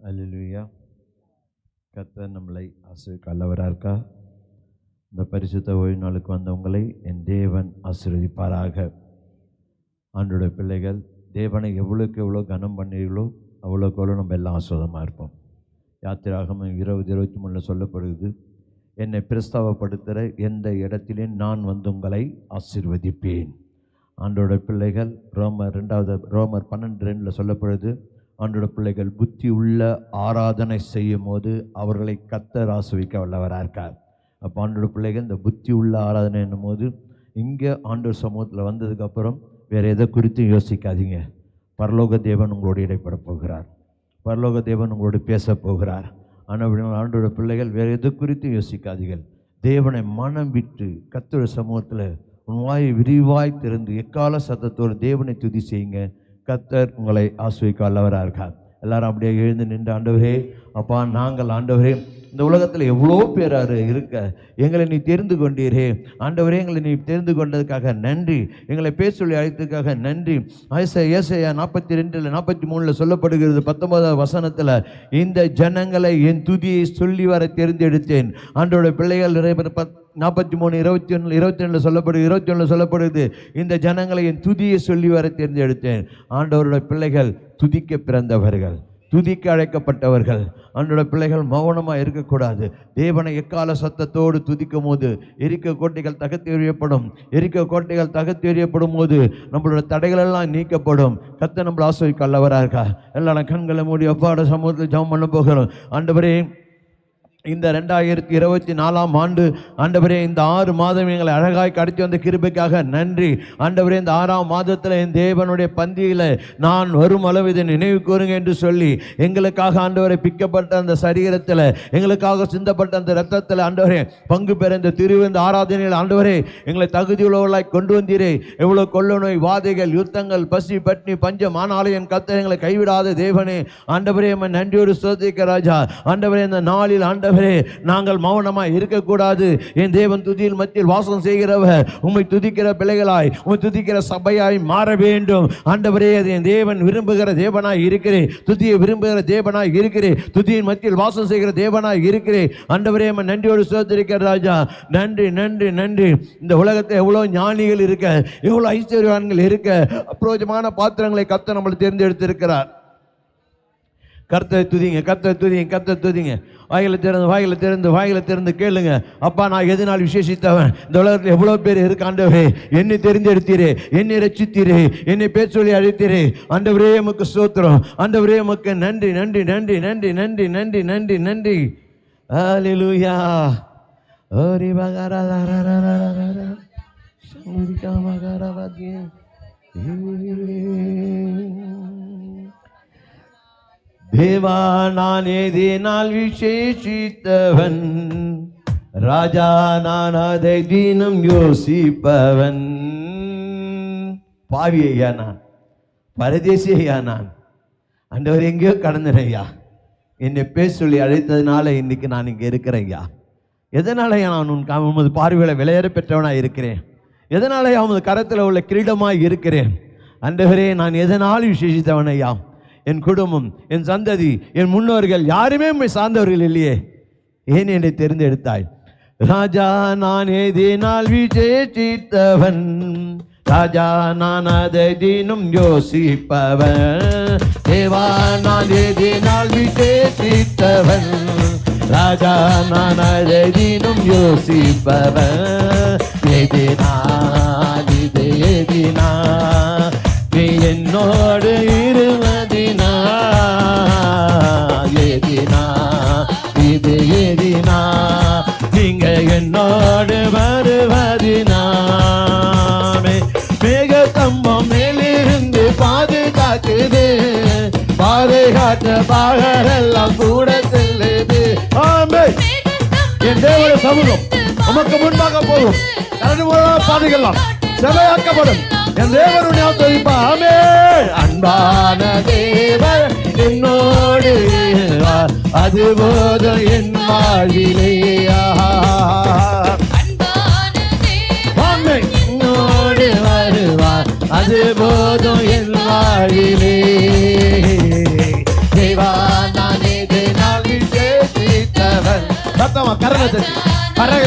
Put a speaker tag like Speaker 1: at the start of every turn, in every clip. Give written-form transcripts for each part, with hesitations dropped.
Speaker 1: அல்லேலூயா. கர்த்தர் நம்மளை ஆசீர்வதிக்க வல்லவராக இருக்கா. இந்த பரிசுத்த ஓய்வு நாளுக்கு வந்தவங்களை என் தேவன் ஆசீர்வதிப்பாராக. ஆண்டோடைய பிள்ளைகள் தேவனை எவ்வளோக்கு எவ்வளோ கனம் பண்ணீர்களோ அவ்வளோக்கு எவ்வளோ நம்ம எல்லாம் ஆசீர்வாதமாக இருப்போம். யாத்திராகமம் 20:23 சொல்லப்படுகிறது, என்னை பிரஸ்தாபப்படுத்துகிற எந்த இடத்திலும் நான் வந்து உங்களை ஆசீர்வதிப்பேன். ஆண்டோட பிள்ளைகள் ரோமர் 12:2 சொல்லப்படுது, ஆண்டோட பிள்ளைகள் புத்தி உள்ள ஆராதனை செய்யும் போது அவர்களை கர்த்தர் ஆசீர்வதிக்க வல்லவராக இருக்கார். அப்போ ஆண்டோட பிள்ளைகள் இந்த புத்தி உள்ள ஆராதனை என்னும் போது இங்கே ஆண்டோர் சமூகத்தில் வந்ததுக்கப்புறம் வேறு எதை குறித்தும் யோசிக்காதீங்க. பரலோக தேவன் உங்களோடு இடைப்பட போகிறார். பரலோக தேவன் உங்களோடு பேச போகிறார். ஆனால் ஆண்டோட பிள்ளைகள் வேறு எது குறித்தும் யோசிக்காதீர்கள். தேவனை மனம் விட்டு கர்த்தர் சமூகத்தில் உன் வாயை விரிவாய் திறந்து எக்கால சத்தத்தோடு தேவனை துதி செய்யுங்க. கர்த்தர் உங்களை ஆசீர்வதிக்க வல்லவராக இருக்கார். எல்லாரும் அப்படியே எழுந்து நின்று, ஆண்டவரே அப்பா, நாங்கள் ஆண்டவரே இந்த உலகத்தில் எவ்வளோ பேராரு இருக்க எங்களை நீ தெரிந்து கொண்டீரே. ஆண்டவரே, எங்களை நீ தெரிந்து கொண்டதுக்காக நன்றி. எங்களை பேச சொல்லி அழைத்ததுக்காக நன்றி. ஏசாயா 42:43 சொல்லப்படுகிறது 19வது வசனத்தில், இந்த ஜனங்களை என் துதியை சொல்லி வர தெரிந்தெடுத்தேன். ஆண்டோட பிள்ளைகள் நிறைய பேர் 43:21 சொல்லப்படுது, இந்த ஜனங்களை என் துதியை சொல்லி வர தேர்ந்தெடுத்தேன். ஆண்டவருடைய பிள்ளைகள் துதிக்க பிறந்தவர்கள், துதிக்க அழைக்கப்பட்டவர்கள். ஆண்டோட பிள்ளைகள் மௌனமாக இருக்கக்கூடாது. தேவனை எக்கால சத்தத்தோடு துதிக்கும் போது எரிக்க கோட்டைகள் தகர்த்து எறியப்படும் போது நம்மளோட தடைகள் எல்லாம் நீக்கப்படும். கர்த்தர் நம்மளை ஆசீர்வதிக்க வல்லவராக இருக்கா. எல்லாரும் கண்களை மூடி அப்பாவோட சமூகத்தில் ஜெபம் பண்ண போகிறோம். ஆண்டவரே, இந்த 2024ஆம் ஆண்டு ஆண்டவரே, இந்த 6 மாதம் எங்களை அழகாய் கடத்தி வந்த கிருபைக்காக நன்றி. ஆண்டவரே, இந்த 6ஆம் மாதத்தில் என் தேவனுடைய பந்தியில் நான் வரும் அளவு இதை நினைவு கூறுங்க என்று சொல்லி எங்களுக்காக ஆண்டவரை பிக்கப்பட்ட அந்த சரீரத்தில், எங்களுக்காக சிந்தப்பட்ட அந்த இரத்தத்தில் ஆண்டவரே பங்கு பெற இந்த திருவிருந்த ஆராதனையில் ஆண்டவரே எங்களை தகுதியுள்ளவர்களாய் கொண்டு வந்தீரே. எவ்வளோ கொள்ள நோய், வாதைகள், யுத்தங்கள், பசி, பட்னி, பஞ்சம், ஆனாலும் என் கர்த்தர் எங்களை கைவிடாத தேவனே. ஆண்டவரே, நன்றியோடு ஸ்தோத்திரிக்க ராஜா. ஆண்டவரே, இந்த நாளில் ஆண்டவரே நாங்கள் மௌனமாய் இருக்கக்கூடாது. என் தேவன் துதியில் மத்தியில் வாசம் செய்கிறவர், உம்மை துதிக்கிற பிள்ளைகளாய், உம்மை துதிக்கிற சபையாய் மாற வேண்டும். ஆண்டவரே, என் தேவன் விரும்புகிற தேவனாய் இருக்கிறேன். துதியை விரும்புகிற தேவனாய் இருக்கிறேன். துதியின் மத்தியில் வாசம் செய்கிற தேவனாய் இருக்கிறேன். ஆண்டவரே, நன்றியோடு ஸ்தோத்திரிக்கிற ராஜா. நன்றி நன்றி நன்றி. இந்த உலகத்தில் எவ்வளோ ஞானிகள் இருக்க, எவ்வளோ ஐஸ்வர்யவான்கள் இருக்க, அப்ரோஜமான பாத்திரங்களை கர்த்தர் நம்மளை தேர்ந்தெடுத்திருக்கிறார். கர்த்தரை துதிங்க, கர்த்தரை துதிங்க, கர்த்தரை துதிங்க. வாயில திறந்து கேளுங்க. அப்பா, நான் எதனால் விசேஷித்தவன்? இந்த உலகத்தில் எவ்வளோ பேர் இருக்கு. ஆண்டவரே, என்னை தெரிந்தெடுத்தீரே, என்னை ரட்சித்தீரே, என்னை பேர் சொல்லி அழைத்தீரே. ஆண்டவரே, உமக்கு ஸ்தோத்திரம். ஆண்டவரே, உமக்கு நன்றி நன்றி நன்றி நன்றி நன்றி நன்றி நன்றி நன்றி. ஹல்லேலூயா. ஓரி பகரரரரரரர சங்கீதா மகரவதி. தேவா, நான் எதினால் விசேஷித்தவன், ராஜா நான் அதை தினம் யோசிப்பவன். பாவி ஐயா நான், பரதேசி ஐயா நான். ஆண்டவர் எங்கேயோ கடந்தேன் ஐயா. என்னை பேச சொல்லி அழைத்ததுனால இன்னைக்கு நான் இங்கே இருக்கிறேன் ஐயா. எதனால நான் உமது பார்வையில விளையாட பெற்றவனாக இருக்கிறேன்? எதனால உமது கரத்தில் உள்ள கிரீடமாய் இருக்கிறேன்? ஆண்டவரே, நான் எதனால் விசேஷித்தவன் ஐயா? என் குடும்பம், என் சந்ததி, என் முன்னோர்கள் யாருமே உம்மை சார்ந்தவர்கள் இல்லையே. ஏன் என்னை தெரிந்தெடுத்தாய்? ராஜா, நான் எதினால் விசேஷித்தவன், ராஜா நான் அதை தினம் யோசிப்பவன். தேவா, நான் எதினால் விசேஷித்தவன், ராஜா நான் அதை தினம் யோசிப்பவன். எதினால் இது எதினால் நீ என்னோடு இருவதினா, எதினா இது எதினா நீங்க என்னோடு வருவதினாமே. மேக கம்பம் மேலிருந்து பாதுகாக்குது, பாதுகாத்த பாகரெல்லாம் கூட செல்லுது. ஆமே, என் தேவனுடைய சமூகம் உமக்கு முன்பாக போகும். பாதுகாக்கலாம், செவையாக்கப்படும். என் தேவனுடைய ஆமே. அன்பான தேவன் என்னோடு அது போதும் என் வாழ்விலேயா. என்னோடு வருவார் அது போதும் என் வாழ்விலே. தேவா, நானே சத்தமா கரங்களை தட்டி கரக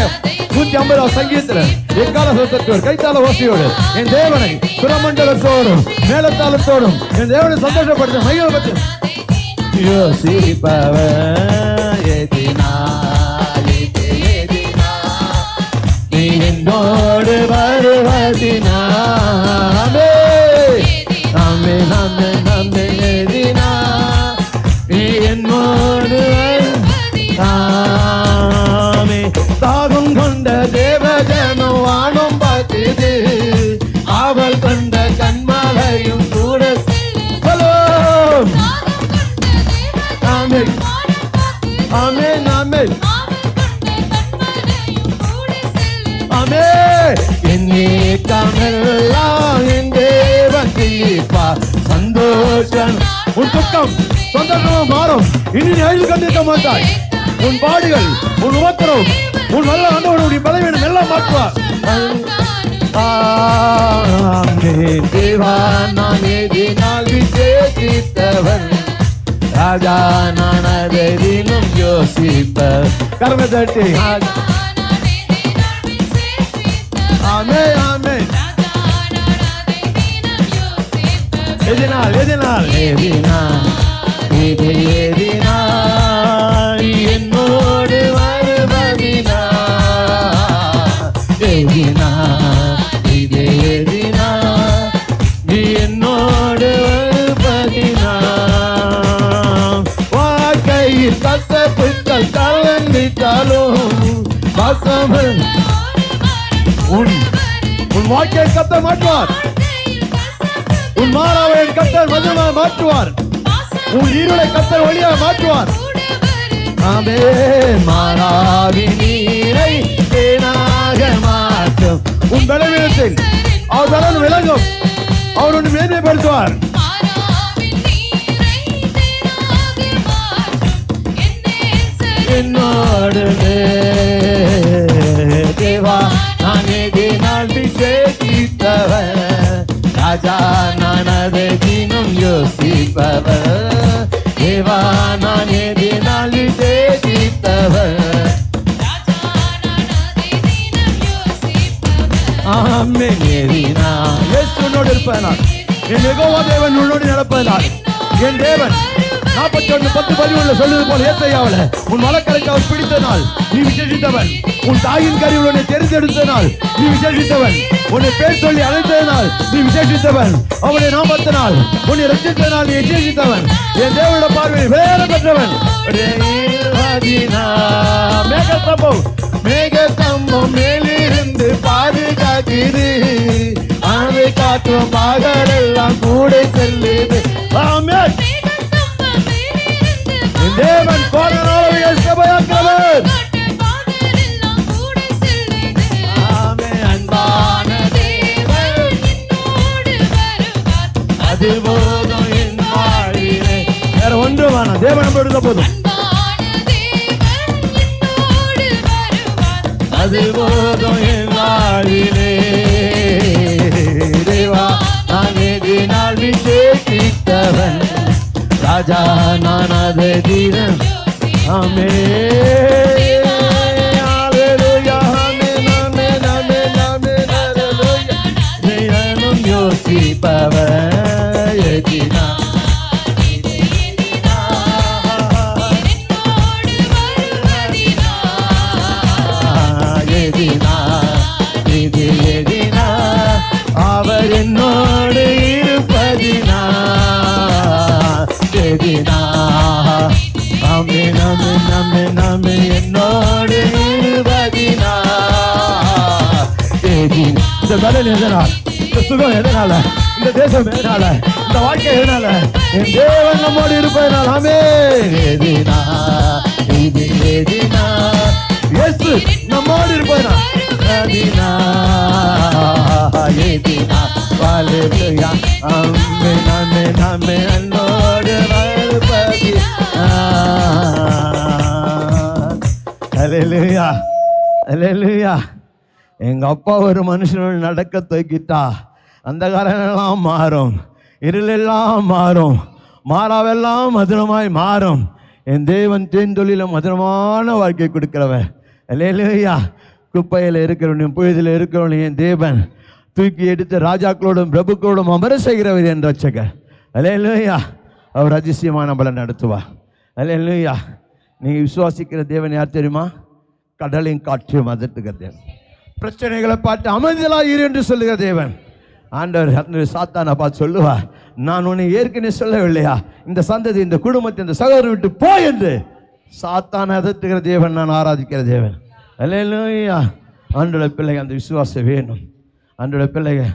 Speaker 1: 150 சங்கீதத்துல எக்கால சத்தத்தோடு கைத்தால ஓசையோடு என் தேவனை சுரமண்டலத்தோடும் மேலத்தாளத்தோடும் என் தேவனை சந்தோஷப்படுத்த மகிழ்ச்சி யோசிப்பவன் எதினா நீ என்னோடு வருவதினாமே நாமே நாமே நாமே எதினா நீ என்னோடு வருவதினாமே தாகம் கொண்ட தேவஜனம் வானம் பார்த்தது அவள் கொண்ட கண்மலையும் கூட ஆமென் ஆமென் ஆமென் ஆமென் என்னேக்கமெல்லாம் என் தேவன் தீர்ப்பார் சந்தோஷம் உன் துக்கம் சந்தோஷமா மாறும் இனி நீ அழிவு கண்டிருக்க மாட்டாய் உன் பாடுகள் உன் உபத்திரம் உன் நல்ல ஆண்டவனுடைய பலவீனம் எல்லாம் மாற்றுவார் தேவா நான் எதினால் விசேஷித்தவன் ராஜா நான் அதை தினம் யோசிப்பர் கர்ம தட்டி ஆமே ஆமே எதினால் எதினால் எதினால் இது எதினால் என்னோடு வருவதினா எதினால் இது எதினால் நீ என்னோடு வருவதினா வாழ்க்கையில் கசப்புக்கள் கலந்திட்டாலும் வாசமல் உன் வாழ்க்கையை கர்த்தர் மாற்றுவார் உன் மாறாவை கர்த்தர் மதுரமாக மாற்றுவார் உன் இருளை கர்த்தர் ஒளியாக மாற்றுவார் ஆமென் மாறாவின் நீரை தேனாக மாற்றும் உன் பலவீனத்தில் அவர் பலன் விளங்கும் அவர் உன்னை மேன்மைப்படுத்துவார் என்னோடு தேவா நான் எதினால் விசேஷித்தவன் ராஜா நான் அதை தினம் யோசிப்பவன் தேவா நான் எதினால் விசேஷித்தவன் ஆமென் எதினா இயேசு உன்னோடு இருப்பதனால் என் யெகோவா தேவன் உன்னோடு நடப்பதனால் என் தேவன் 41:10 சொல்லுவது போல ஏசாயாவுல உன் மலக்கரைக்கு அவர் பிடித்தனால் நீ விசேஷித்தவன் உன் தாயின் கருவில் உன்னை தெரிந்தெடுத்தனால் நீ விசேஷித்தவன் உன்னை பேர் சொல்லி அழைத்ததனால் நீ விசேஷித்தவன் அவனை நாமத்தினால் உன்னை ரட்சித்ததனால் நீ விசேஷித்தவன் என் தேவனோட பார்வையில் வேறு பெற்றவன் மேகஸ்தம்பம் மேலிருந்து பாதுகாக்குது அதை காற்றும் பகலெல்லாம் கூட செல்லுது ஆமென் தேவன் கோரனாவை சபையாக்கிறவர் ஆமென் அன்பான தேவன் என்னோடு வருவார் அது போதும் என் வாழ்விலே வேற ஒன்று வேணாம் தேவன் நம்மளோடு இருந்தா போதும் அது போதும் என் வாழ்விலே தேவா நான் எதினால் விசேஷித்தவன் ராஜா நான் அதை தினம் ஆமென் ஹல்லேலூயா ஆமென் ஆமென் ஆமென் ஆமென் ஹல்லேலூயா தினம் யோசிப்பவன் எதினா எதினா இது எதினா அவர் என்னோடு இருப்பதினா எதினா ஆமென் ஆமென் ஆமென் ஆமென் என்னோடு இருப்பதினா எதினா இந்த பலன் எதனால் இந்த சுகம் எதனால இந்த தேசம் எதனால இந்த வாழ்க்கை எதனால என் தேவன் நம்மோடு இருப்பதனால் ஆமென் எதினா இது எதினா இயேசு நம்மோடு இருப்பதனால் எதினா எதினா ஹல்லேலூயா ஆமென் ஆமென் ஆமென் என்னோடு வருவதினா ஹல்லேலூயா ஹல்லேலூயா எங்க அப்பா ஒரு மனுஷனோடு நடக்க தூக்கிட்டா அந்த காலமெல்லாம் மாறும் இருளெல்லாம் மாறும் மாறாவெல்லாம் மதுரமாய் மாறும் என் தேவன் தேந்தொழில மதுரமான வாழ்க்கை கொடுக்கிறவன். அல்லேலூயா. குப்பையில் இருக்கிறவனையும் புயதில் இருக்கிறவனையும் என் தேவன் தூக்கி எடுத்து ராஜாக்களோடும் பிரபுக்களோடும் அமர செய்கிறவர் என் ரட்சகர். அல்லேலூயா. அவர் அதிசயமான நம்மளை நடத்துவார். அல்லேலூயா. நீங்கள் விசுவாசிக்கிற தேவன் யார் தெரியுமா? கடலையும் காற்றையும் அதட்டுகிற தேவன். பிரச்சனைகளை பார்த்து அமைதலாக இரு என்று சொல்லுகிற தேவன். ஆண்டவர் சாத்தானை பார்த்து சொல்லுவார், நான் உன்னை ஏற்கனவே சொல்லவில்லையா, இந்த சந்ததி இந்த குடும்பத்தை இந்த சகோதரன் விட்டு போ என்று. சாத்தானை அதட்டுகிற தேவன் நான் ஆராதிக்கிற தேவன். அல்லேலூயா. ஆண்டோட பிள்ளைங்க அந்த விசுவாசம் வேணும். ஆண்டோட பிள்ளைங்க,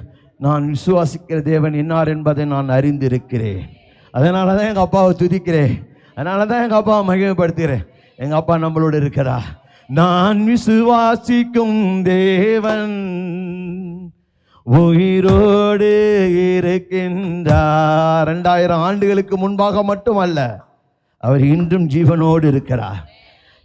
Speaker 1: நான் விசுவாசிக்கிற தேவன் இன்னார் என்பதை நான் அறிந்திருக்கிறேன். அதனால தான் எங்கள் அப்பாவை துதிக்கிறேன். அதனால தான் எங்கள் அப்பாவை மகிமைப்படுத்துகிறேன். எங்கள் அப்பா நம்மளோடு இருக்கிறா. நான் விசுவாசிக்கும் தேவன் உயிரோடு இருக்கின்றார். 2000 ஆண்டுகளுக்கு முன்பாக மட்டுமல்ல, அவர் இன்றும் ஜீவனோடு இருக்கிறார்.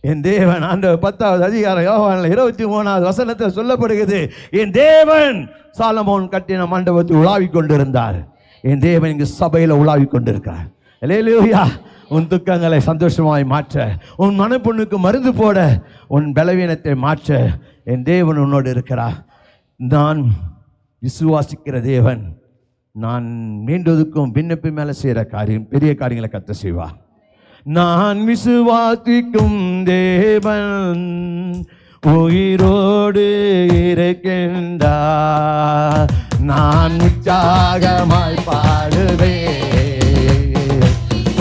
Speaker 1: என் தேவன். ஆண்டவர் 10வது அதிகாரம் யோவானில் 23வது வசனத்தில் சொல்லப்படுகிறது, என் தேவன் சாலமோன் கட்டின மண்டபத்தில் உலாவிக் கொண்டிருந்தார். என் தேவன் இங்கு சபையில் உலாவிக் கொண்டிருக்கிறார். அல்லேலூயா. உன் துக்கங்களை சந்தோஷமாய் மாற்ற, உன் மனப்புண்ணுக்கு மருந்து போட, உன் பலவீனத்தை மாற்ற என் தேவன் உன்னோடு இருக்கிறார். நான் விசுவாசிக்கிற தேவன் நான் மீண்டதுக்கும் விண்ணப்பி மேலே செய்கிற காரியம், பெரிய காரியங்களை கத்த செய்வா. நான் விசுவாசிக்கும் தேவன் உயிரோடு இருக்கின்றார். நான் உற்சாகமாய் பாடுவேன்,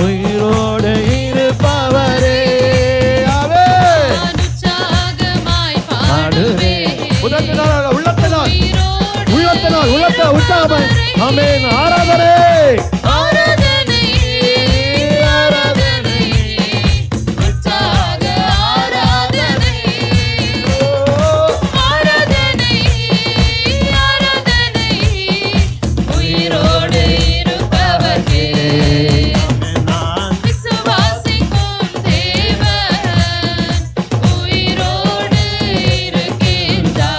Speaker 1: உயிரோடு இருப்பவரே. உள்ளத்தை உற்சாகமாய் ஆமென். ஆராதனை ஆராதனை ஆராதனை உற்சாக ஆராதனை ஆராதனை ஆராதனை உயிரோடு இருப்பவரே. நான் விசுவாசிக்கும் தேவன் உயிரோடு இருக்கின்றார்.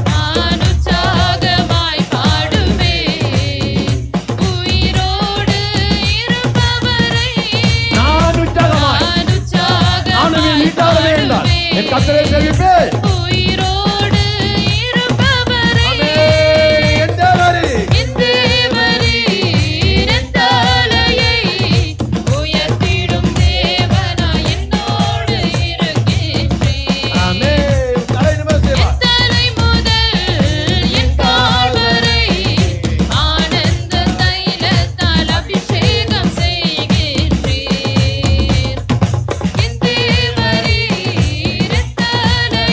Speaker 1: நான் உற்சாகமாய் பாடுவேன், உயிரோடு இருப்பவரை. நான் உற்சாகமாய் பாடுவேன், என் கர்த்தரை சேவிப்பேன், உயிரோடு இருப்பவரை. என் தேவரே என் தலையை உயர்த்திடும் தேவனாய் என்னோடு இருக்கின்றேன். ஆமென். தலை முதல் என் கால் வரை ஆனந்த தைலத்தால் அபிஷேகம் செய்கின்றேன். என் தேவரே என் தலையை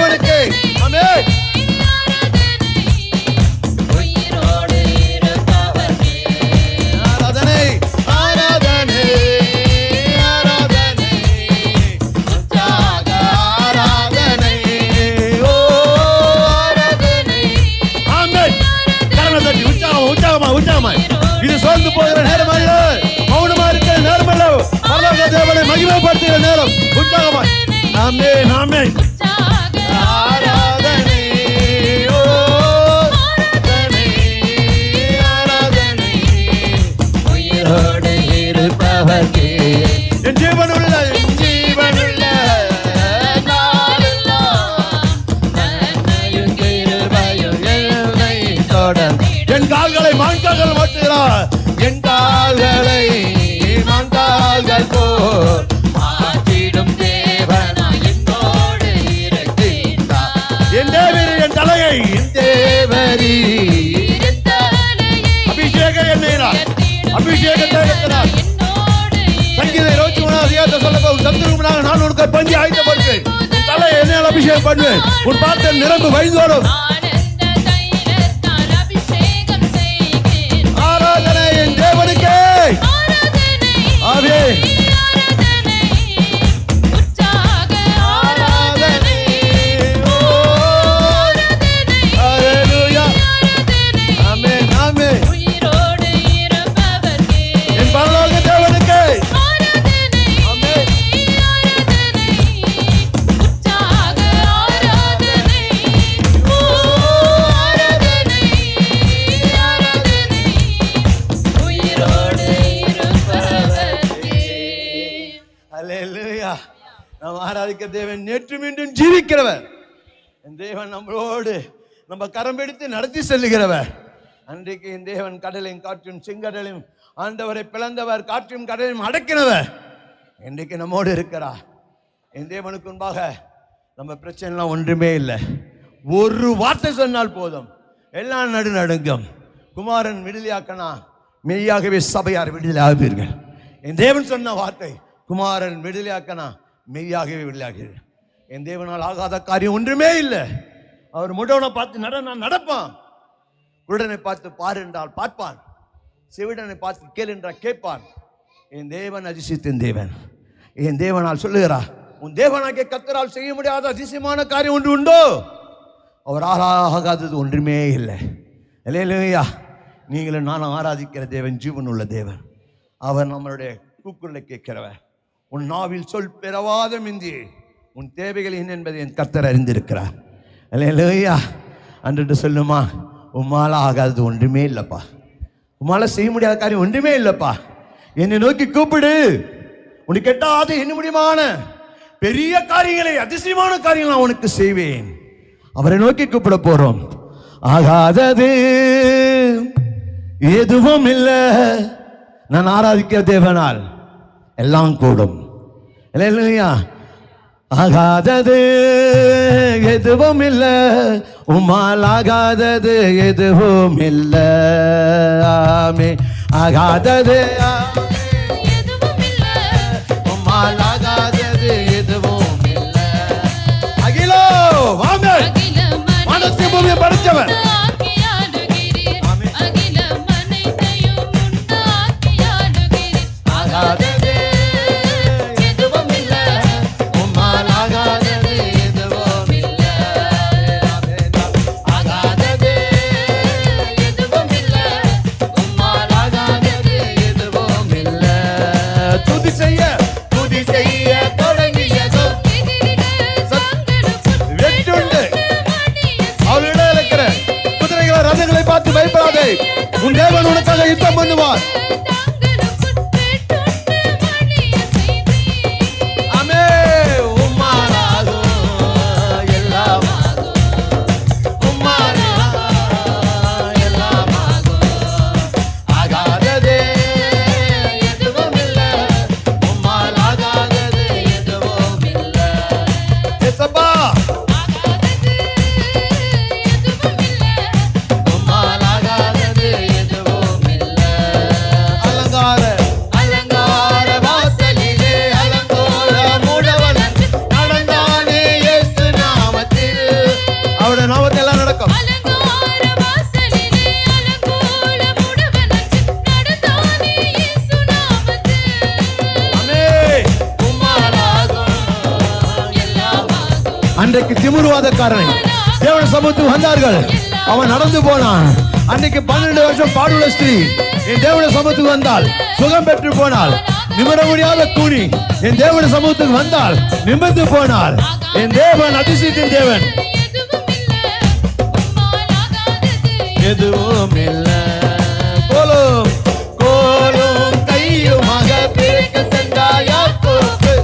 Speaker 1: தேவனுக்கு. ஆமென். ஆராதனை ஆராதனை ஆராதனை உற்சாக ஆராதனை. ஓ ஆராதனை. ஆமென். கரங்களை தட்டி உற்சாகமா. இது சோர்ந்து போகிற நேரம் அல்ல, மௌனமா இருக்கிற நேரம் அல்ல, பரலோக தேவனை மகிமைப்படுத்துகிற நேரம். உற்சாகமா. ஆமென் ஆமென். ஆராதனை ஓ ஆராதனை ஆராதனை உயிரோடு இருப்பவர்க்கே என் ஜீவனுள்ள நாளெல்லாம் கிருபையும் என்னை தொடரும். என் கால்களை மான்கால்கள் ஓட்டுகிறார், என் கால்களை மான்கால்கள் போல் மாற்றிடும் தேவனாய் என்னோடு இருக்கின்றார். என் தேவரீ என் தலையை, என் தேவரீ அபிஷேக எண்ணெயினார், அபிஷேக தைலத்தினார். சங்கீதம் 23 அதிகாரத்தை சொல்லப்போகும். சத்துருவனாக நான் உனக்கு பஞ்சி ஆயத்தப்படுவேன், உன் தலை எண்ணெயால் அபிஷேகம் பண்ணுவேன், உன் பாத்திரம் நிரம்பு வழிந்தோடும். ஆராதனை என் தேவனுக்கே. ஆமென். நாம் ஆராதிக்க தேவன் நேற்று மீண்டும் ஜீவிக்கிறவர். என் தேவன் நம்மளோடு நம்ம கரம் பிடித்து நடத்தி செல்லுகிறவர். அன்றைக்கு என் தேவன் கடலையும் காற்றும் செங்கடலையும் ஆண்டவரை பிளந்தவர், காற்றும் கடலையும் அடக்கினவர். இன்றைக்கு நம்மோடு இருக்கிறார். என் தேவனுக்கு முன்பாக நம்ம பிரச்சனைலாம் ஒன்றுமே இல்லை. ஒரு வார்த்தை சொன்னால் போதும், எல்லாம் நடுநடுங்கும். குமாரன் விடுதலையாக்கனா மெய்யாகவே சபையார் விடுதலை ஆகுவீர்கள். என் தேவன் சொன்ன வார்த்தை, குமாரன் விடுதலையாக்கனா மெய்யாகவே விடுதலையாகிறீர்கள். என் தேவனால் ஆகாத காரியம் ஒன்றுமே இல்லை. அவர் முடவனை பார்த்து நான் நடப்பான், குருடனை பார்த்து பார் என்றால் பார்ப்பான், செவிடனை பார்த்து கேள் என்றால் கேட்பான். என் தேவன் அதிசயத்தின் தேவன். என் தேவனால் சொல்லுகிறார், உன் தேவனாகிய கர்த்தரால் செய்ய முடியாத அதிசயமான காரியம் ஒன்று உண்டோ? அவரால் ஆகாதது ஒன்றுமே இல்லை. இல்லையா? நீங்களும் நானும் ஆராதிக்கிற தேவன் ஜீவன் உள்ள தேவன். அவர் நம்மளுடைய கூக்குரலை கேட்கிறவர். உன் நாவில் சொல் பெறவாத மிந்தி உன் தேவைகள் என்ன என்பதை என் கர்த்தர் அறிந்திருக்கிறார். இல்லையா? அன்று சொல்லுமா, உம்மால ஆகாதது ஒன்றுமே இல்லைப்பா, உம்மால செய்ய முடியாத காரியம் ஒன்றுமே இல்லைப்பா, என்னை நோக்கி கூப்பிடு, உனக்கு எட்டாத என்ன முடியுமான பெரிய காரியங்களை, அதிசயமான காரியங்களை நான் உனக்கு செய்வேன். அவரை நோக்கி கூப்பிட போறோம். ஆகாதது எதுவும் இல்லை. நான் ஆராதிக்கிற தேவனால் எல்லாம் கூடும். இல்லையா? ஆகாதது எதுவும் இல்லை, உம்மால் ஆகாதது எதுவும் இல்லை. ஆமே. ஆகாதது எதுவும் இல்லை, உம்மால் ஆகாதது எதுவும் இல்லை. அகிலோ வாங்க, மனத்தை பூமியை படைச்சவன். பயப்படாதே, உன் தேவன் உனக்காக யுத்தம் பண்ணுவார். ஆமே. உம்மாலாகும் எல்லாமாகும், உம்மாலாகும் எல்லாமாகும். ஆகாததே எதுவும் இல்லை, உம்மால் ஆகாதது எதுவும் இல்லை. ஏசப்பா திமிர்வாதக்காரனை தேவனுடைய சமூகத்துக்கு வந்தார்கள். அவன் நடந்து போனான். அன்னைக்கு 12 வருஷம் பாடுள்ள ஸ்திரீ என் தேவனுடைய சமூகத்துக்கு வந்தால் சுகம் பெற்று போனாள். நிமிர முடியாத கூனி என் தேவனுடைய சமூகத்துக்கு வந்தால் நிமிர்ந்து போனாள். என் தேவன் அதிசயத்தின் தேவன். எதுவும் இல்லை கோலும் கோலும் கையுமாக பிறக்க சென்றார் யாக்கோபு.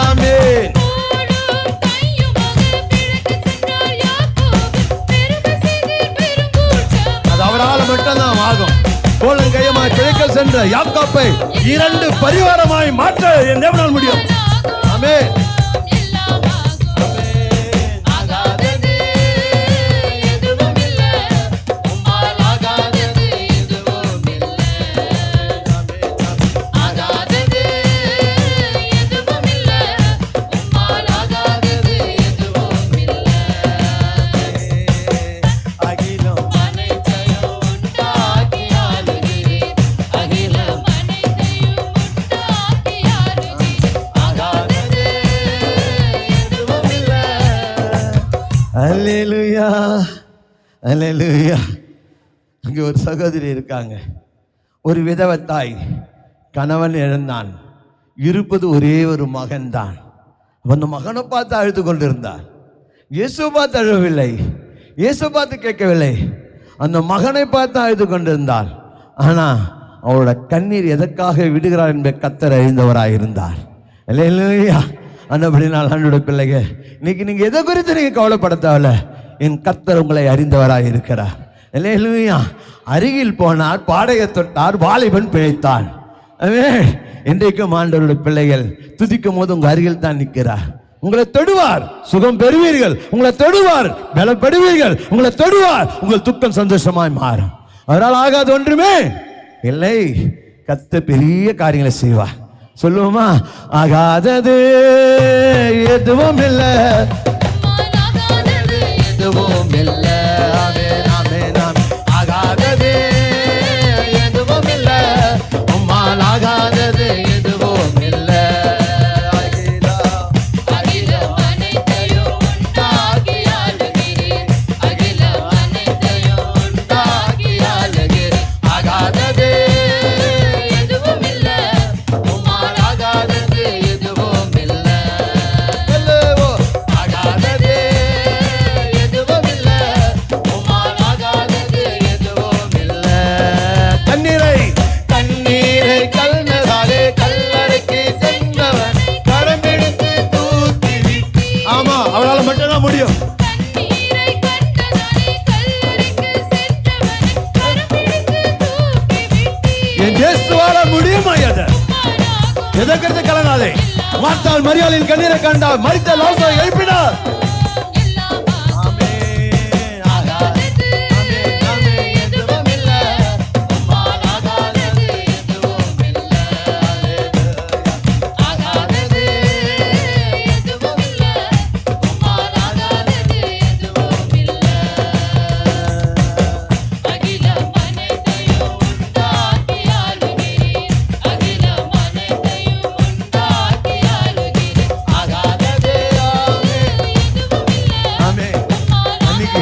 Speaker 1: ஆமென். அது அவரால் மட்டும்தான் ஆகும். கோலும் கையுமாய் பிறக்க சென்ற யாக்கோபை 2 பரிவாரமாய் மாற்ற என் தேவனால் முடியும். ஆமென். அல்லேலூயா அல்லேலூயா. அங்கே ஒரு சகோதரி இருக்காங்க. ஒரு விதவை தாய், கணவன் இழந்தான், இருப்பது ஒரே ஒரு மகன்தான். அந்த மகனை பார்த்து அழுது கொண்டிருந்தார். இயேசு பார்த்து அழவில்லை, இயேசு பார்த்து கேட்கவில்லை, அந்த மகனை பார்த்து அழுது கொண்டிருந்தார். ஆனால் அவளோட கண்ணீர் எதற்காக விடுகிறார் என்பதை கர்த்தர் அறிந்தவராயிருந்தார். அல்லேலூயா. அந்தபடினால் ஆண்டவருடைய பிள்ளைகள், இன்னைக்கு நீங்கள் எதை குறித்து நீங்கள் கவலைப்பட தேவையில்ல. என் கர்த்தர் உங்களை அறிந்தவராக இருக்கிறார். அல்லேலூயா. அருகில் போனார், பாடையை தொட்டார், வாலிபன் பிழைத்தான். இன்றைக்கும் ஆண்டவருடைய பிள்ளைகள் துதிக்கும் போது உங்கள் அருகில் தான் நிற்கிறார். உங்களை தொடுவார், சுகம் பெறுவீர்கள். உங்களை தொடுவார், பலப்படுவீர்கள். உங்களை தொடுவார், உங்கள் துக்கம் சந்தோஷமாய் மாறும். அவரால் ஆகாது ஒன்றுமே இல்லை. கர்த்தர் பெரிய காரியங்களை செய்வார். சொல்லுவோமா? ஆகாதது எதுவும் இல்லை, எதுவும் இல்லை. ஆகாதது எதுவும் இல்லை, உம்மால் ஆகாதது எதுவும் இல்லை. அவரால் மட்டும்தான் முடியும். என் இயேசுவால முடியுமா? எதற்கெடுத்து கலங்காதே. மார்த்தாள் மரியாளின் கண்ணீரை கண்டார், மரித்த லாசரை எழுப்பினார்.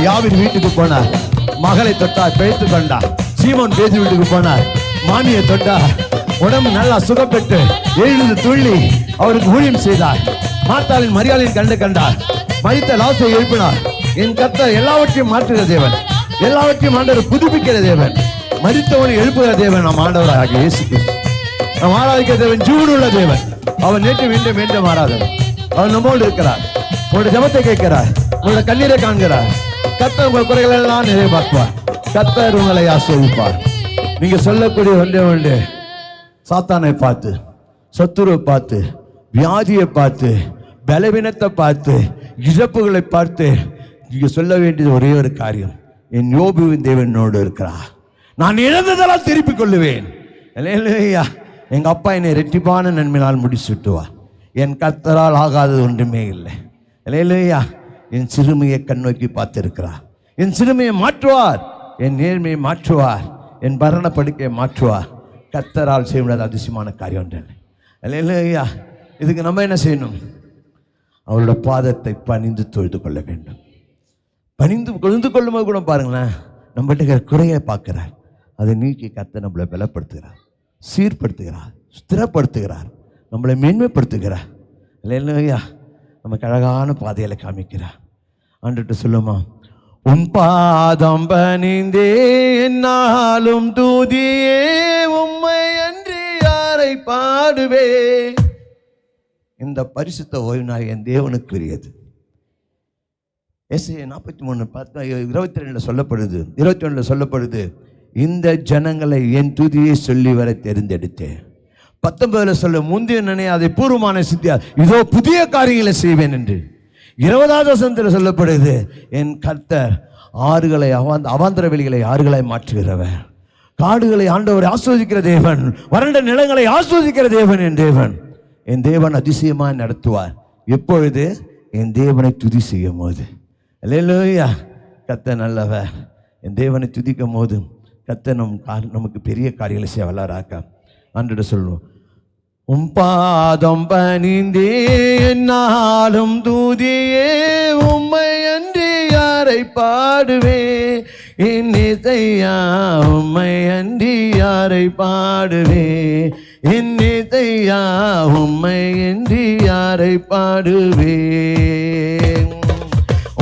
Speaker 1: யாவின் வீட்டுக்கு போனார், மகளை தொட்டார், பிழைத்து கொண்டார். சீமோன் பேதுரு வீட்டுக்கு போனார், மாமியை தொட்டார், உடம்பு நல்லா சுகப்பெற்று எழுந்து துள்ளி அவருக்கு ஊழியம் செய்தார். மார்த்தாளின் மரியாளின் கண்டார், மரித்த லாசரை எழுப்பினார். என் கர்த்தர் எல்லாவற்றையும் மாற்றுகிற தேவன், எல்லாவற்றையும் ஆண்டவர் புதுப்பிக்கிற தேவன், மரித்தவனை எழுப்புகிற தேவன் நம் ஆண்டவராக இயேசு கிறிஸ்து. நம் ஆராதிக்கிற தேவன் ஜீவனுள்ள தேவன். அவர் நேற்று மீண்டும் மீண்டும் மாறாதவர். அவர் நம்மோடு இருக்கிறார். உங்களுடைய ஜெபத்தை கேட்கிறார், உங்களுடைய கண்ணீரை காண்கிறார். கர்த்தர் உங்கள் குறைகள் எல்லாம் நிறைவேற்றுவார். கர்த்தர் உங்களை ஆசீர்வதிப்பார். நீங்க சொல்லக்கூடிய ஒன்றே ஒன்று, சாத்தானை பார்த்து, சத்துருவை பார்த்து, வியாதியை பார்த்து, பலவீனத்தை பார்த்து, இழப்புகளை பார்த்து நீங்க சொல்ல வேண்டியது ஒரே ஒரு காரியம், என் யோபுவின் தேவனோடு இருக்கிறார், நான் இழந்ததெல்லாம் திருப்பிக் கொள்ளுவேன். இல்லையா? எங்க அப்பா என்னை ரெட்டிப்பான நன்மையினால் முடிச்சுட்டுவார். என் கர்த்தரால் ஆகாதது ஒன்றுமே இல்லை. இல்லையா? என் சிறுமையை கண்ணோக்கி பார்த்திருக்கிறார். என் சிறுமையை மாற்றுவார், என் நேர்மையை மாற்றுவார், என் மரண படுக்கையை மாற்றுவார். கர்த்தரால் செய்ய முடியாத அதிசயமான காரியம் ஒன்று இல்லை. இல்லையா? இதுக்கு நம்ம என்ன செய்யணும்? அவரோட பாதத்தை பணிந்து தொழுது கொள்ள வேண்டும். பணிந்து கொழுந்து கொள்ளும்போது கூட பாருங்களேன், நம்மகிட்ட குறையை பார்க்கிறார், அதை நீக்கி கர்த்தர் நம்மளை பலப்படுத்துகிறார், சீர்படுத்துகிறார், ஸ்திரப்படுத்துகிறார், நம்மளை மேன்மைப்படுத்துகிறார். இல்லையா? நமக்கு அழகான பாதையில காமிக்கிறார். ஆண்டுட்டு சொல்லுமா, உன் பாதம் பணிந்தே என்னாலும் தூதியே, உம்மை அன்றி யாரை பாடுவே. இந்த பரிசுத்த ஓய்வு நாள் என் தேவனுக்குரியது. எஸ்ஐ 43:22 சொல்லப்படுது, 21 சொல்லப்படுது, இந்த ஜனங்களை என் துதியை சொல்லி வர தெரிந்தெடுத்தேன். 19 சொல்ல, முந்தைய நினையாதை பூர்வமான சித்தியா, இதோ புதிய காரியங்களை செய்வேன் என்று. 20வது வசனத்தில் சொல்லப்படுது, என் கர்த்தர் ஆறுகளை அவாந்தர வெளிகளை ஆறுகளாய் மாற்றுகிறவர், காடுகளை ஆண்டவரை ஆஸ்வதிக்கிற தேவன், வறண்ட நிலங்களை ஆஸ்வதிக்கிற தேவன் என் தேவன். என் தேவன் அதிசயமாக நடத்துவார். எப்பொழுது? என் தேவனை துதி செய்யும் போது. அல்லேலூயா. கர்த்தர் நல்லவர். என் தேவனை துதிக்கும் போது கர்த்தர் நமக்கு பெரிய காரியங்களை செய்ய வல்லவராக. ஆண்டவரே சொல்லுவோம், உம் பாதம் பணிந்தே என்னாலும் தூதியே, உம்மை அன்றி யாரை பாடுவே. என் இசையா உம்மை அன்றி யாரை பாடுவே. என் இசையா உம்மை அன்றி யாரை பாடுவே.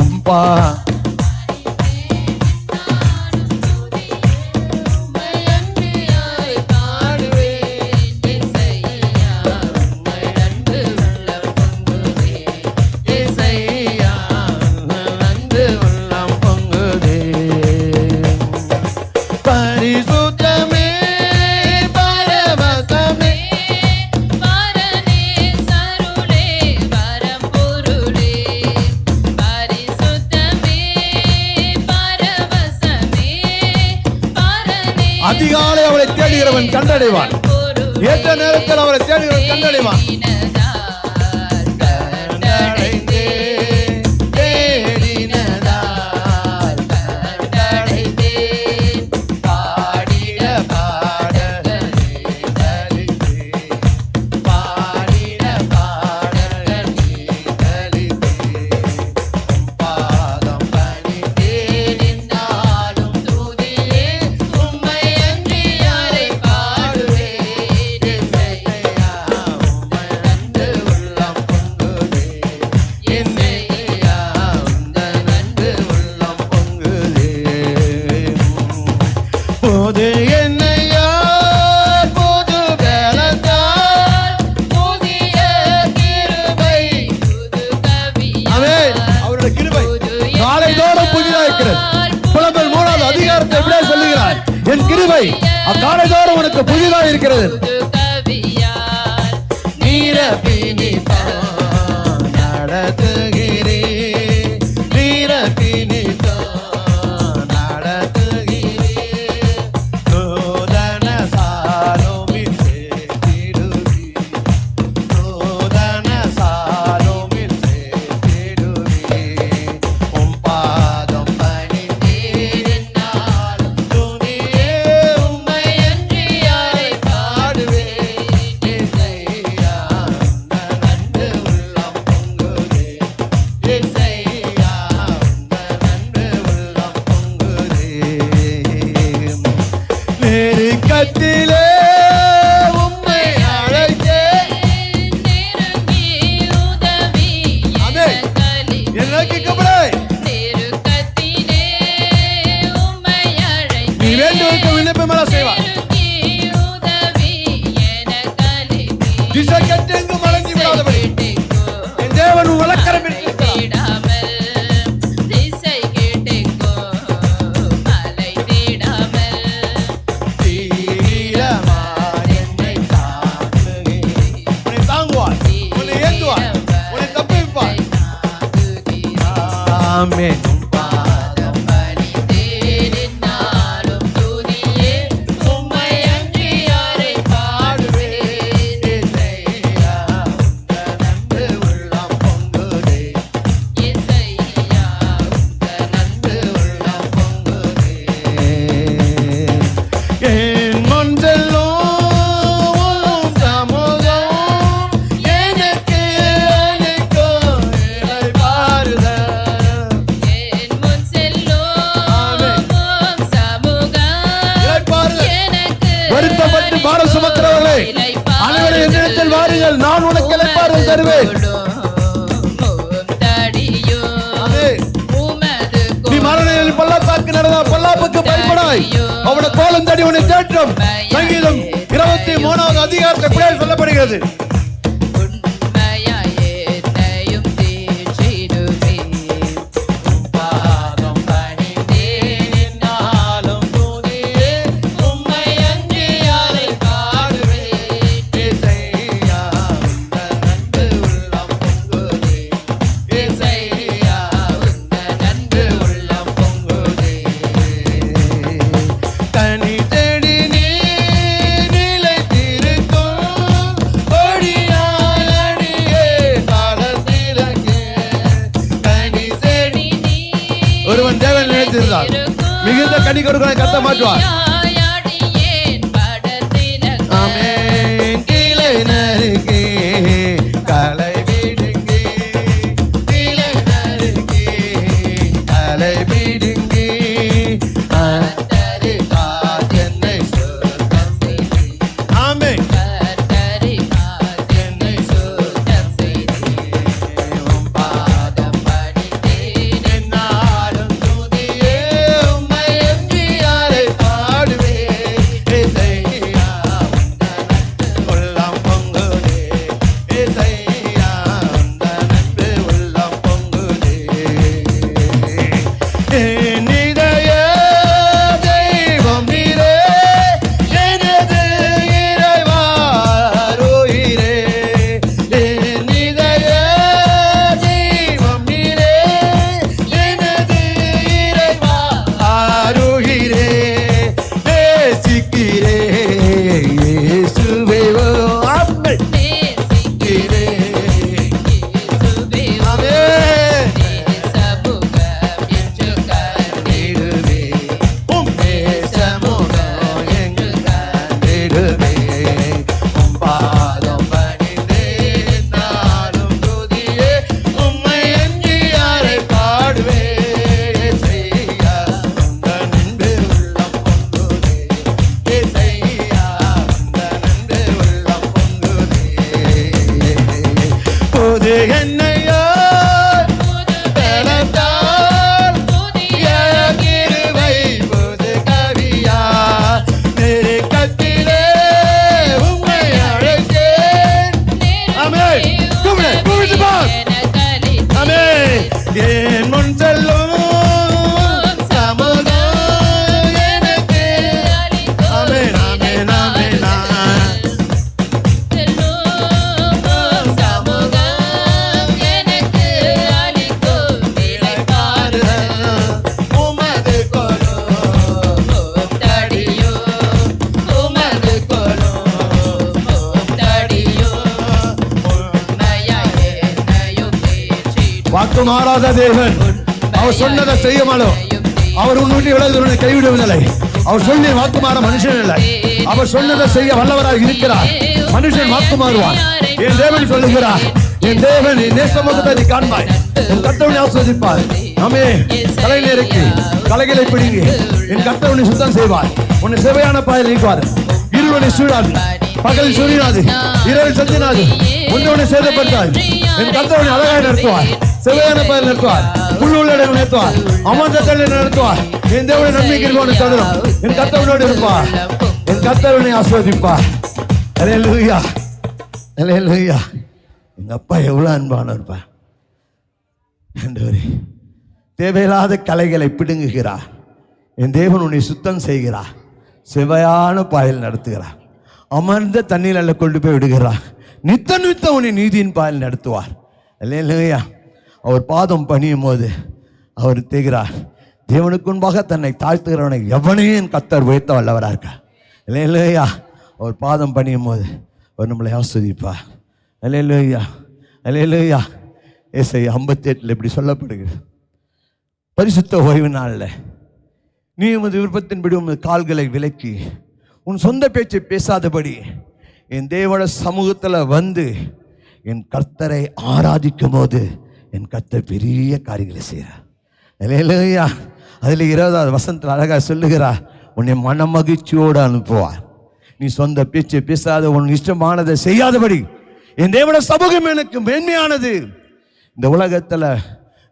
Speaker 1: உம்பா அதிகாலை அவரை தேடுகிறவன் கண்டடைவான், ஏற்ற நேரத்தில் அவரை தேடுகிறவன் கண்டடைவான். என் கிருபை அக்காலைதோறும் உனக்கு புதிதாக இருக்கிறது. ஆமென்.
Speaker 2: என்
Speaker 1: தருவேன். நீ மரண பள்ளத்தாக்கு நடந்தா பொல்லாப்புக்கு பயப்படாய், அவனோட கோலம் தடி உன்னை தேற்றும். சங்கீதம் 23வது அதிகாரத்தில் இப்படியே சொல்லப்படுகிறது. ஒருவன் தேவன் நினைத்திருந்தார் மிகுந்த கனி கொடுக்க கத்த மாட்டுவார். ஆமென். கீழே நறுக்கி களை விடுங்கி, கீழே நறுக்கி களை விடுங்கி, என்னை சுத்தம் செய்தி. ஆமென். என்னை சுத்தம் செய்தி. உம் பாதம் பணிந்தேன் என்னாலும் துதியே, உம்மை எண்ணியாரை பாடுவேன். ஏசையா உள்ளம் பொங்குதே, ஏசையா நன்பு உள்ளம் பொங்குதே. என் இதய தெய்வம் நீரே, எனது இறைவா உயிரே. என் இதய தெய்வம் நீரே, எனது இறைவா உயிரே. நேசிக்கிறே இயேசுவே, ஆமென். நேசிக்கிறே ஆமென். கண்டிடுவே உம் நேசமுகம் என்று கண்டிடுவே. உம் பாதம் பணிந்தேன் நாளும் துதியே, உம்மை எண்ணியாரை பாடுவேன். ஏசையா உந்த நன்பு உள்ளம் பொங்குதே, ஏசையா உந்த நன்பு உள்ளம் பொங்குதே. புது எண்ணெயோ பலத்தால் கிருபை புது கவியா, நெருக்கத்திலே உம்மை அழைத்தேன். ஆமென். கூப்பிடு, கூப்பிட்டு பார். ஆமென். என் முன் செல்லும் சமூகம் எனக்கு. ஆமென், ஆமென், ஆமென். உமது கொலும் தடியோ, உமது கொலும் தடியோ, வாக்கு மாறாத தேவன். அவர் சொன்னதை செய்ய மாட்டோம். அவர் உன்னுடைய விலகுதலை கைவிடுவதில்லை. அவர் சொல்லி வாக்கு மாற மனுஷன் இல்லை. அவர் சொன்னதை செய்ய வல்லவராக இருக்கிறார். மனுஷன் வாக்கு மாறுவான். என் தேவன் சொல்லுகிறார், என் தேவன் என் நேசமுகத்தை காண்பாய், என் கர்த்தரை ஆசீர்வதிப்பார். ஆமென். கலையில இருக்கு கலைகளை பிடிங்கி என் கர்த்தரை சுத்தம் செய்வார். உன்னை செவையான பாதையில் நீக்குவார். இருவனை சூழாது, பகலில் சூழினாது, இரவில் சந்தினாது, உன்னை சேதப்படுத்தாது. என் கர்த்தரை அழகாக நடத்துவார். செவையான பாதையில் நடத்துவார். உள்ளுள்ள இடங்கள் நடத்துவார். அமர்ந்த தள்ளில் நடத்துவார். என் தேவனை நம்பிக்கை தரும். என் கர்த்தரோடு இருப்பார். என் கர்த்தரை ஆசீர்வதிப்பார். அல்லேலூயா, அல்லேலூயா. எங்க அப்பா எவ்வளவு அன்பானவர்ப்பா. ஆண்டவரே, தேவையில்லாத கலைகளை பிடுங்குகிறார். என் தேவன் உன்னை சுத்தம் செய்கிறார். செவையான பாயில் நடத்துகிறார். அமர்ந்த தண்ணீரில் கொண்டு போய் விடுகிறார். நித்த நித்தம் உன்னை நீதியின் பாயில் நடத்துவார். அல்லேலூயா. அவர் பாதம் பணியும் போது அவர் தேகிறார். தேவனுக்கு முன்பாக தன்னை தாழ்த்துகிறவனை எவனையும் கர்த்தர் உயர்த்த வல்லவராக இருக்கார். அல்லேலூயா. அவர் பாதம் பணியும் போது அவர் நம்மளை ஆஸ்வதிப்பார். அல்லேலூயா, அல்லேலூயா. ஏசாயா 58 இப்படி சொல்லப்படுகிறது, பரிசுத்த ஓய்வு நாளில் நீ உமது விருப்பத்தின்படி உமது கால்களை விலக்கி உன் சொந்த பேச்சை பேசாதபடி என் தேவன சமூகத்தில் வந்து என் கர்த்தரை ஆராதிக்கும் போது என் கர்த்தர் பெரிய காரியங்களை செய்கிறார். அல்லேலூயா. அதில் 20வது வசனத்தில் அழகாக சொல்லுகிறார், உன்னை மன மகிழ்ச்சியோடு அனுப்புவார். நீ சொந்த பேச்சை பேசாத, உன் இஷ்டமானதை செய்யாதபடி என் தேவனுடைய சமூகம் எனக்கு மேன்மையானது. இந்த உலகத்துல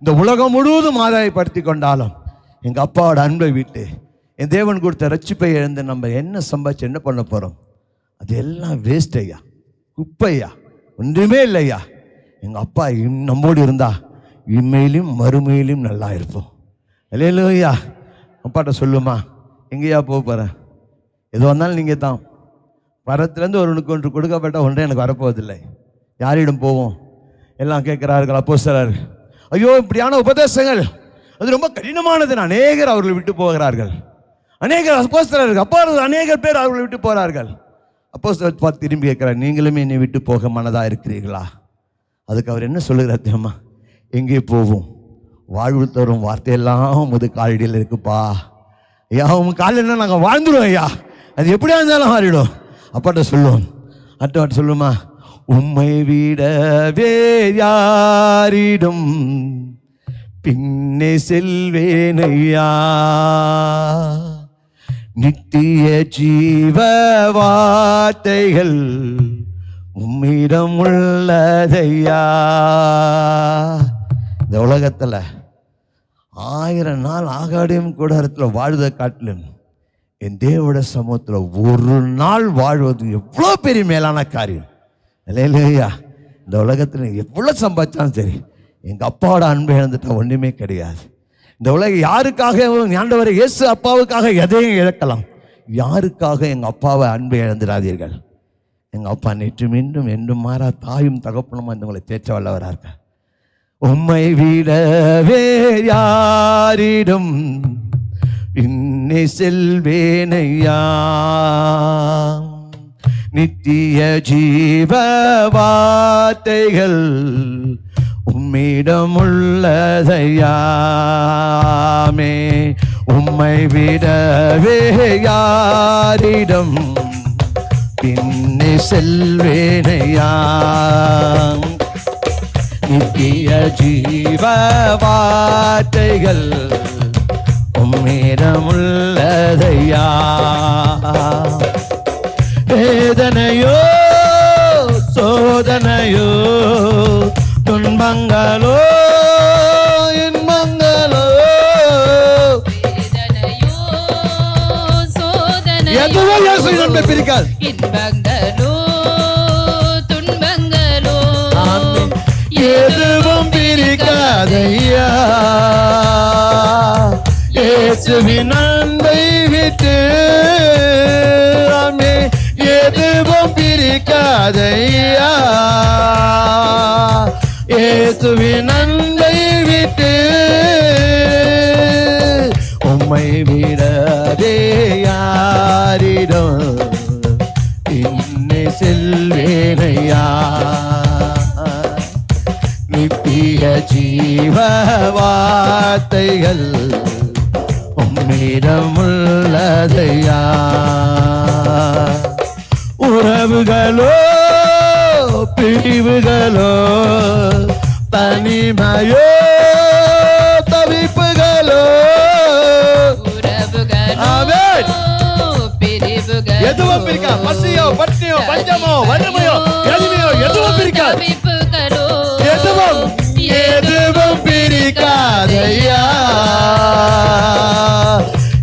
Speaker 1: இந்த உலகம் முழுவதும் ஆதாயப்படுத்தி கொண்டாலும் எங்க அப்பாவோட அன்பை விட்டு என் தேவன் கொடுத்த ரட்சிப்பை இழந்து நம்ம என்ன சம்பாதிச்சு என்ன பண்ண போறோம்? அது எல்லாம் வேஸ்ட் ஐயா, குப்பையா, ஒன்றுமே இல்லையா. எங்க அப்பா நம்மோடு இருந்தா இம்மையிலும் மறுமையிலும் நல்லா இருப்போம். இல்லையா? அப்பாட்ட சொல்லுமா, எங்கேயா போக போகிறேன், எது வந்தாலும் நீங்கள் தான். வரத்துலேருந்து ஒருவனுக்கு ஒன்று கொடுக்கப்பட்ட ஒன்றே எனக்கு வரப்போவதில்லை. யாரிடம் போவோம்? எல்லாம் கேட்குறார்கள் அப்போஸ்தலர். ஐயோ, இப்படியான உபதேசங்கள் அது ரொம்ப கடினமானது. அநேகர் அவர்களை விட்டு போகிறார்கள். அநேகர் அப்போஸ்தலர்கள் அப்பா அநேகர் பேர் அவர்களை விட்டு போகிறார்கள். அப்போஸ்தலர் பார்த்து திரும்பி கேட்கிறார், நீங்களுமே என்னை விட்டு போக மனதாக இருக்கிறீர்களா? அதுக்கு அவர் என்ன சொல்லுகிறார் தெரியுமா? எங்கே போவோம்? வாழ்வு தரும் வார்த்தையெல்லாம் உமது காலடியில் இருக்குப்பா. ஐயா, உங்க காலில் நாங்கள் வாழ்ந்துடுவோம் ஐயா, அது எப்படியா இருந்தாலும் மாறிடும். அப்பாட்ட சொல்லுவோம். அட்டாட்ட சொல்லுமா, உம்மை விட வேறு யாரிடும் பின்னே செல்வேனையா, நித்திய ஜீவ வார்த்தைகள் உம்மிடம் உள்ளதையா. இந்த உலகத்தில் 1000 நாள் ஆகாடியும் கூடாரத்தில் வாழ்வதை காட்டிலும் என் தேவனுடைய சமூகத்தில் ஒரு நாள் வாழ்வது எவ்வளோ பெரிய மேலான காரியம் இல்லையா? இந்த உலகத்தில் எவ்வளோ சம்பாதிச்சாலும் சரி, எங்கள் அப்பாவோட அன்பை இழந்துட்டா ஒன்றுமே கிடையாது. இந்த உலகம் யாருக்காக ஆண்டவரை இயேசு அப்பாவுக்காக எதையும் இழக்கலாம், யாருக்காக எங்கள் அப்பாவை அன்பை இழந்துடாதீர்கள். எங்கள் அப்பா நேற்று மீண்டும் என்றும் மாறா தாயும் தகப்பனுமா இந்த உங்களை தேற்ற வல்லவராக. உம்மை விட வேறு யாரிடம் பின்னே செல்வேனையா, நித்திய ஜீவ வார்த்தைகள் உம்மிடம் உள்ளதையாமே. உம்மை விடவே யாரிடம் பின்னே செல்வேனையா, நித்திய ஜீவ வார்த்தைகள் உம்மிடம் உள்ளதையா. வேதனையோ சோதனையோ துன்பங்களோ இன்பங்களோ,
Speaker 2: வேதனையோ சோதனையோ
Speaker 1: எதுவும் பிரிக்காது,
Speaker 2: இன்பங்களோ துன்பங்களோ
Speaker 1: எதுவும் பிரிக்காதையா. இயேசுவின் அன்பை விட்டு எதுவும் பிரிக்காதையா. இயேசுவின் அன்பை விட்டு உம்மை விடவே யாரிடம் பின்னே செல்வேனையா, நித்திய ஜீவ வார்த்தைகள் உம்மிடம் உள்ளதையா. உறவுகளோ பிரிவுகளோ தனிமையோ தவிப்புகளோ, எதுவும் பிரிக்கா, பசியோ பட்டினியோ பஞ்சமோ வறுமையோ எளிமையோ எதுவும் பிரிக்கா, எதுவும் எதுவும் பிரிக்காதையா.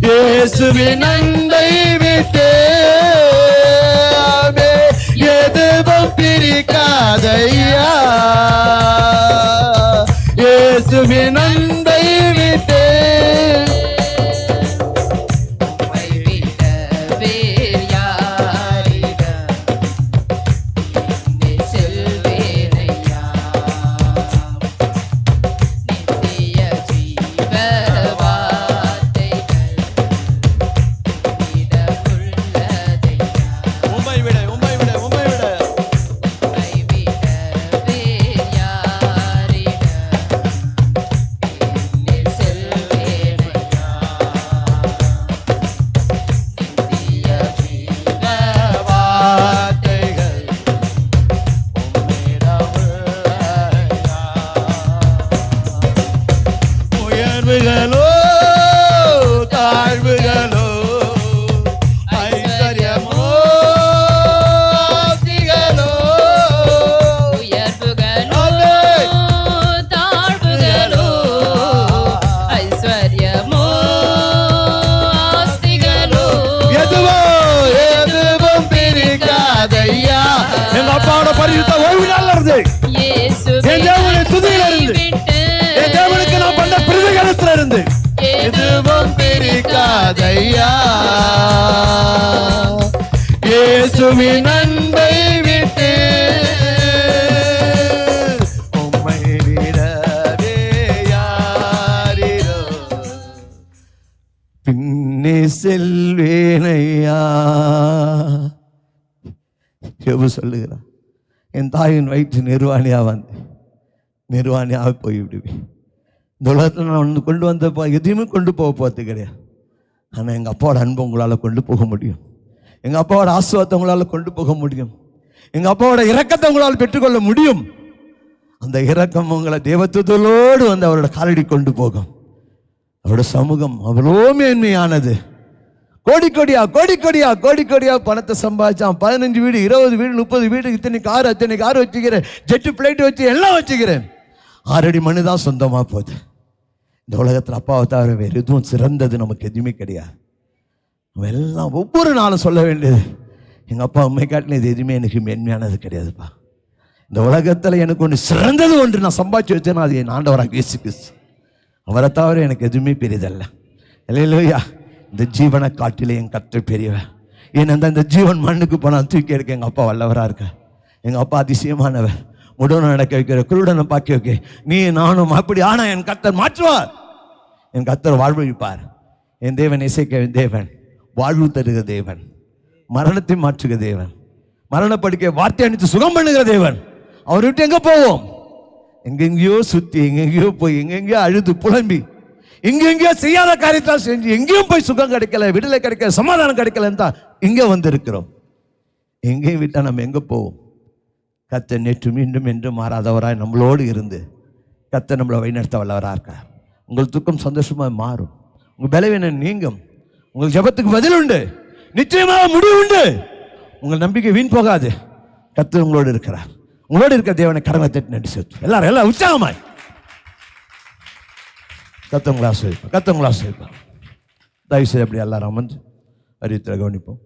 Speaker 1: இயேசுவின் அன்பை விட்டு எதுவும் பிரிக்காதையா. இயேசுவின் அன்பை விட்டு உயர்வுகளோ தாழ்வுகளோ ஐஸ்வர்யமோ ஆஸ்திகளோ இருந்து எதுவும் பிரிக்காதையா. இயேசுவின் அன்பை விட்டு உம்மை விடவே யாரிரோ பின்னே செல்வேனையா. யோபு சொல்லுகிறான், என் தாயின் வயிற்று நிர்வாணியா வந்து நிர்வாணியாக போய்விடுவேன். இந்த உலகத்தில் நான் ஒன்று கொண்டு வந்தப்போ எதையுமே கொண்டு போக போகிறது கிடையாது. ஆனால் எங்கள் அப்பாவோட அன்பு உங்களால் கொண்டு போக முடியும். எங்கள் அப்பாவோட ஆசீர்வாதத்தை உங்களால் கொண்டு போக முடியும். எங்கள் அப்பாவோட இரக்கத்தை உங்களால் பெற்றுக்கொள்ள முடியும். அந்த இரக்கம் உங்களை தேவத்துவத்தோடு வந்து அவரோட காலடி கொண்டு போகும். அவரோட சமூகம் அவ்வளோ மேன்மையானது. கோடி கோடியா கோடி கோடியா கோடி கோடியா பணத்தை சம்பாதிச்சான். 15 வீடு, 20 வீடு, 30 வீடு, இத்தனை கார் வச்சுக்கிறேன், ஜெட்டு பிளைட் வச்சு எல்லாம் வச்சுக்கிறேன். 6 அடி மண்ணு தான் சொந்தமாக போகுது. இந்த உலகத்தில் அப்பாவை தவிர வேறு எதுவும் சிறந்தது நமக்கு எதுவுமே கிடையாது. நம்ம எல்லாம் ஒவ்வொரு நாளும் சொல்ல வேண்டியது, எங்கள் அப்பா அம்மை காட்டின இது எதுவுமே எனக்கு மேன்மையானது கிடையாதுப்பா. இந்த உலகத்தில் எனக்கு ஒன்று சிறந்தது ஒன்று நான் சம்பாதிச்சு வச்சேன்னா அது என் ஆண்டவராக இயேசு கிறிஸ்து. அவரை தவிர எனக்கு எதுவுமே பெரியதல்ல. இல்லையா? இந்த ஜீவனை காட்டிலே என் கர்த்தர் பெரியவன். ஏன்னா இந்த ஜீவன் மண்ணுக்கு போனால் தூக்கி எடுக்க எங்கள் அப்பா வல்லவராக இருக்க. எங்கள் அப்பா அதிசயமானவர். முடனை நடக்க வைக்கிற, குருடனை பாக்கி வைக்க, நீ நானும் அப்படி. ஆனால் என் கர்த்தர் மாற்றுவார். என் கர்த்தர் வாழ்வழிப்பார். என் தேவன் இசைக்க தேவன், வாழ்வு தருகிற தேவன், மரணத்தை மாற்றுகிற தேவன், மரணப்படுக்க வார்த்தை அணித்து சுகம் பண்ணுகிற தேவன். அவர் விட்டு எங்கே போவோம்? எங்கெங்கேயோ சுற்றி, எங்கெங்கேயோ போய், எங்கெங்கேயோ அழுது புலம்பி, எங்கெங்கேயோ செய்யாத காரியத்தால் செஞ்சு எங்கேயும் போய் சுகம் கிடைக்கல, விடுதலை கிடைக்கல, சமாதானம் கிடைக்கலன்னு தான் இங்கே வந்து இருக்கிறோம். எங்கேயும் விட்டால் நம்ம எங்கே போவோம்? கர்த்தர் நேற்று மீண்டும் என்று மாறாதவராய் நம்மளோடு இருந்து கர்த்தர் நம்மளை வழிநடத்த வல்லவராக இருக்கார். உங்கள் துக்கம் சந்தோஷமாக மாறும். உங்கள் பலவீனம் நீங்கும். உங்கள் ஜெபத்துக்கு பதில் உண்டு. நிச்சயமாக முடிவு உண்டு. உங்கள் நம்பிக்கை வீண் போகாது. கர்த்தர் உங்களோடு இருக்கிறார். உங்களோடு இருக்கிற தேவனை கரங்களை தட்டி நன்றி செலுத்தும். எல்லாரும் உற்சாகமாய் கர்த்தர் உங்களை ஆசீர்வதிப்பார். கர்த்தர் உங்களை ஆசீர்வதிப்பார். தயவு செய்து அப்படி எல்லாரும் அமர்ந்து அறிவித்தலை கவனிப்போம்.